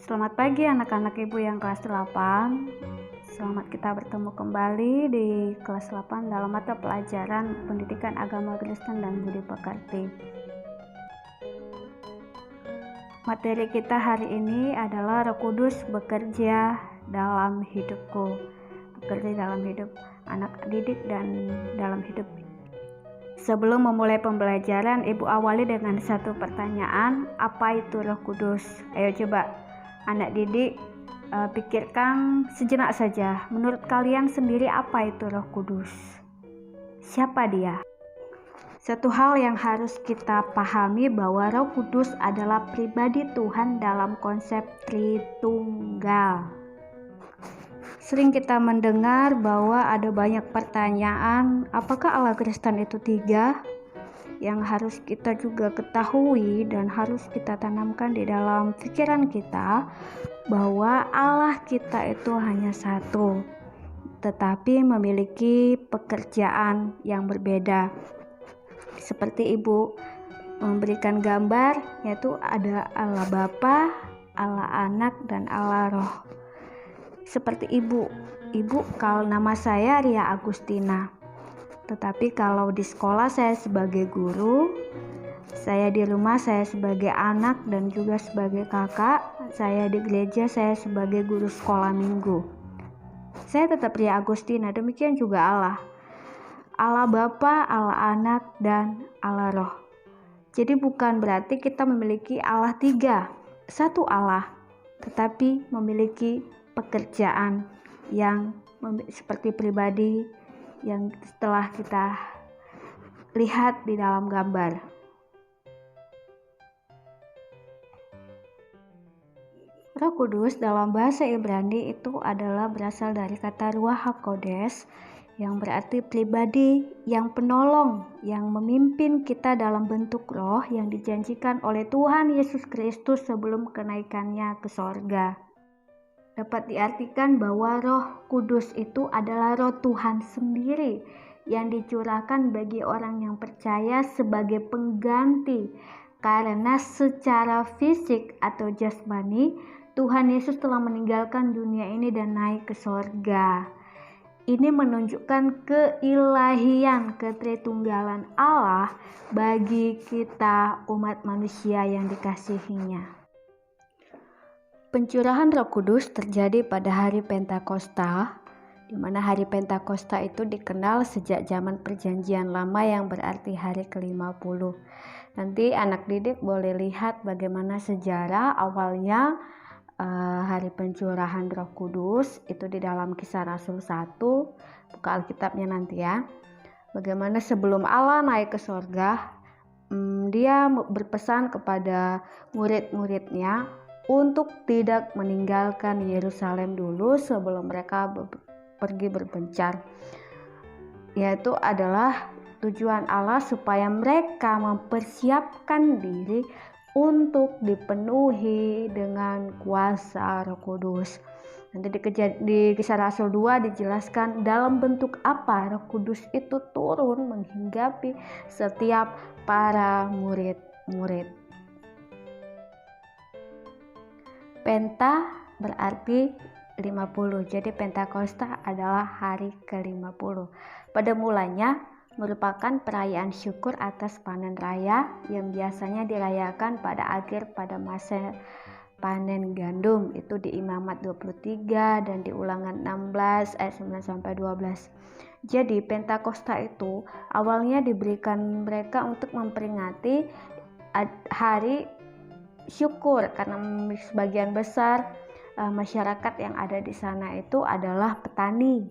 Selamat pagi anak-anak ibu yang kelas 8. Selamat kita bertemu kembali di kelas 8 dalam mata pelajaran Pendidikan Agama Kristen dan Budi Pekerti. Materi kita hari ini adalah Roh Kudus bekerja dalam hidupku, bekerja dalam hidup anak didik dan dalam hidup. Sebelum memulai pembelajaran, ibu awali dengan satu pertanyaan, apa itu Roh Kudus? Ayo coba anak didik pikirkan sejenak saja. Menurut kalian sendiri apa itu Roh Kudus? Siapa dia? Satu hal yang harus kita pahami bahwa Roh Kudus adalah pribadi Tuhan dalam konsep Tritunggal. Sering kita mendengar bahwa ada banyak pertanyaan, apakah Allah Kristen itu tiga? Yang harus kita juga ketahui dan harus kita tanamkan di dalam pikiran kita bahwa Allah kita itu hanya satu, tetapi memiliki pekerjaan yang berbeda. Seperti ibu memberikan gambar, yaitu ada Allah Bapa, Allah Anak, dan Allah Roh. Seperti ibu kalau nama saya Ria Agustina, tetapi kalau di sekolah saya sebagai guru, saya di rumah saya sebagai anak dan juga sebagai kakak, saya di gereja saya sebagai guru sekolah minggu. Saya tetap Ria Agustina, demikian juga Allah. Allah Bapa, Allah Anak, dan Allah Roh. Jadi bukan berarti kita memiliki Allah tiga, satu Allah, tetapi memiliki pekerjaan yang seperti pribadi yang setelah kita lihat di dalam gambar. Roh Kudus dalam bahasa Ibrani itu adalah berasal dari kata Ruach HaKodesh yang berarti pribadi yang penolong, yang memimpin kita dalam bentuk roh yang dijanjikan oleh Tuhan Yesus Kristus sebelum kenaikannya ke sorga. Dapat diartikan bahwa Roh Kudus itu adalah roh Tuhan sendiri yang dicurahkan bagi orang yang percaya sebagai pengganti, karena secara fisik atau jasmani Tuhan Yesus telah meninggalkan dunia ini dan naik ke sorga. Ini menunjukkan keilahian, ketritunggalan Allah bagi kita umat manusia yang dikasihinya. Pencurahan Roh Kudus terjadi pada hari Pentakosta, di mana hari Pentakosta itu dikenal sejak zaman Perjanjian Lama yang berarti hari ke-50. Nanti anak didik boleh lihat bagaimana sejarah awalnya hari pencurahan Roh Kudus itu di dalam Kisah Rasul 1, buka Alkitabnya nanti ya. Bagaimana sebelum Allah naik ke sorga, dia berpesan kepada murid-muridnya untuk tidak meninggalkan Yerusalem dulu sebelum mereka pergi berpencar. Yaitu adalah tujuan Allah supaya mereka mempersiapkan diri untuk dipenuhi dengan kuasa Roh Kudus. Nanti di Kisah Rasul 2 dijelaskan dalam bentuk apa Roh Kudus itu turun menghinggapi setiap para murid-murid. Penta berarti 50, jadi Pentakosta adalah hari ke-50. Pada mulanya merupakan perayaan syukur atas panen raya yang biasanya dirayakan pada masa panen gandum, itu di Imamat 23 dan di Ulangan 16 ayat 9-12. Jadi Pentakosta itu awalnya diberikan mereka untuk memperingati hari syukur, karena sebagian besar masyarakat yang ada di sana itu adalah petani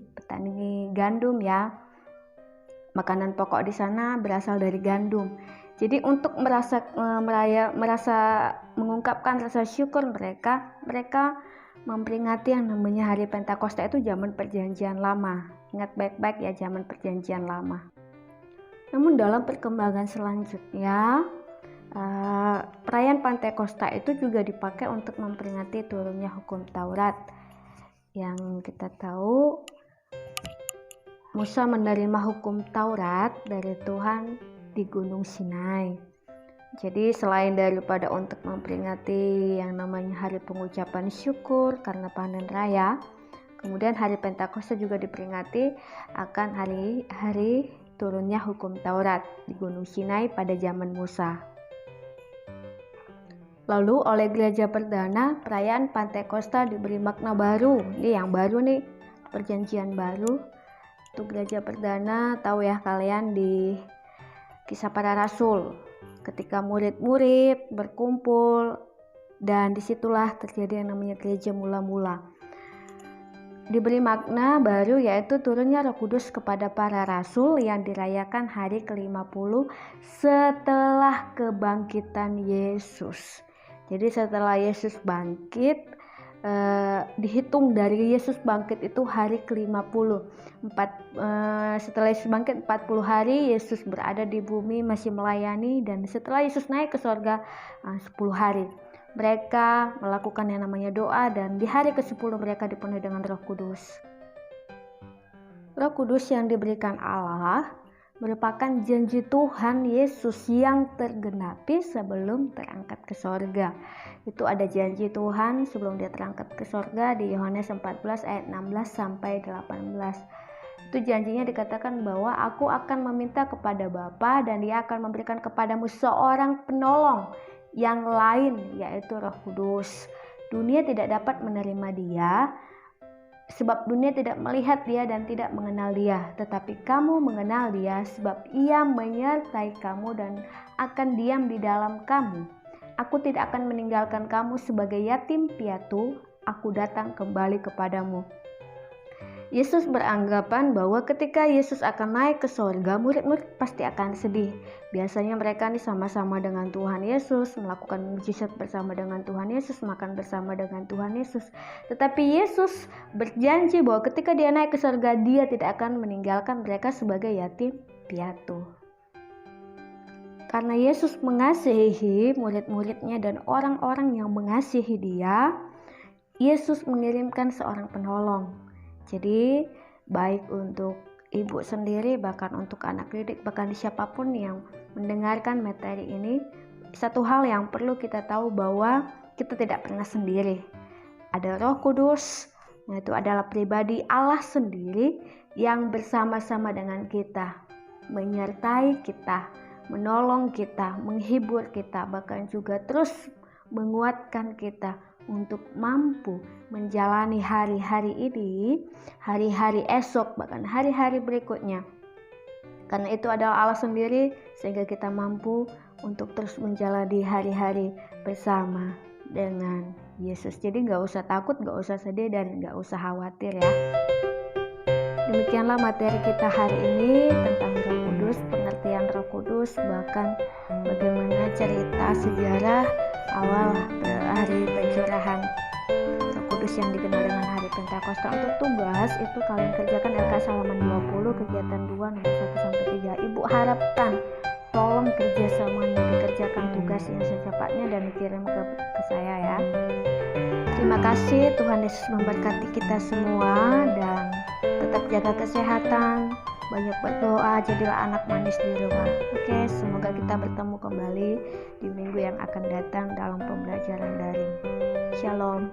gandum ya. Makanan pokok di sana berasal dari gandum. Jadi untuk merasa mengungkapkan rasa syukur mereka memperingati yang namanya hari Pentakosta itu zaman Perjanjian Lama. Ingat baik-baik ya, zaman Perjanjian Lama. Namun dalam perkembangan selanjutnya perayaan Pentakosta itu juga dipakai untuk memperingati turunnya hukum Taurat. Yang kita tahu Musa menerima hukum Taurat dari Tuhan di Gunung Sinai. Jadi selain daripada untuk memperingati yang namanya hari pengucapan syukur karena panen raya, kemudian hari Pentakosta juga diperingati akan hari turunnya hukum Taurat di Gunung Sinai pada zaman Musa. Lalu oleh gereja perdana, perayaan Pentakosta diberi makna baru. Ini yang baru nih, perjanjian baru. Untuk gereja perdana, tahu ya kalian di Kisah Para Rasul, ketika murid-murid berkumpul dan disitulah terjadi yang namanya gereja mula-mula. Diberi makna baru yaitu turunnya Roh Kudus kepada para rasul yang dirayakan hari ke-50 setelah kebangkitan Yesus. Jadi setelah Yesus bangkit, dihitung dari Yesus bangkit itu hari ke-50. Setelah Yesus bangkit 40 hari Yesus berada di bumi masih melayani, dan setelah Yesus naik ke surga 10 hari. Mereka melakukan yang namanya doa, dan di hari ke-10 mereka dipenuhi dengan Roh Kudus. Roh Kudus yang diberikan Allah merupakan janji Tuhan Yesus yang tergenapi sebelum terangkat ke sorga. Itu ada janji Tuhan sebelum dia terangkat ke sorga di Yohanes 14 ayat 16 sampai 18. Itu janjinya dikatakan bahwa aku akan meminta kepada Bapa dan dia akan memberikan kepadamu seorang penolong yang lain, yaitu Roh Kudus. Dunia tidak dapat menerima dia sebab dunia tidak melihat dia dan tidak mengenal dia, tetapi kamu mengenal dia sebab ia menyertai kamu dan akan diam di dalam kamu. Aku tidak akan meninggalkan kamu sebagai yatim piatu, aku datang kembali kepadamu. Yesus beranggapan bahwa ketika Yesus akan naik ke sorga, murid-murid pasti akan sedih. Biasanya mereka nih sama-sama dengan Tuhan Yesus, melakukan mujizat bersama dengan Tuhan Yesus, makan bersama dengan Tuhan Yesus. Tetapi Yesus berjanji bahwa ketika dia naik ke sorga, dia tidak akan meninggalkan mereka sebagai yatim piatu. Karena Yesus mengasihi murid-muridnya dan orang-orang yang mengasihi dia, Yesus mengirimkan seorang penolong. Jadi baik untuk ibu sendiri, bahkan untuk anak didik, bahkan siapapun yang mendengarkan materi ini, satu hal yang perlu kita tahu bahwa kita tidak pernah sendiri. Ada Roh Kudus, yaitu adalah pribadi Allah sendiri yang bersama-sama dengan kita, menyertai kita, menolong kita, menghibur kita, bahkan juga terus menguatkan kita untuk mampu menjalani hari-hari ini, hari-hari esok, bahkan hari-hari berikutnya. Karena itu adalah Allah sendiri, sehingga kita mampu untuk terus menjalani hari-hari bersama dengan Yesus. Jadi gak usah takut, gak usah sedih, dan gak usah khawatir ya. Demikianlah materi kita hari ini tentang Roh Kudus, pengertian Roh Kudus, bahkan bagaimana cerita sejarah awal hari pencurahan Roh Kudus yang dikenal dengan hari Pentakosta. Untuk tugas itu kalian kerjakan LKS halaman 20 kegiatan 2 nomor 1-3. Ibu harapkan tolong kerjasamanya, dikerjakan tugas yang secepatnya dan dikirim ke saya ya. Terima kasih, Tuhan Yesus memberkati kita semua, dan tetap jaga kesehatan, banyak berdoa, jadilah anak manis di rumah. Oke, semoga kita bertemu kembali di minggu yang akan datang dalam pembelajaran daring. Shalom.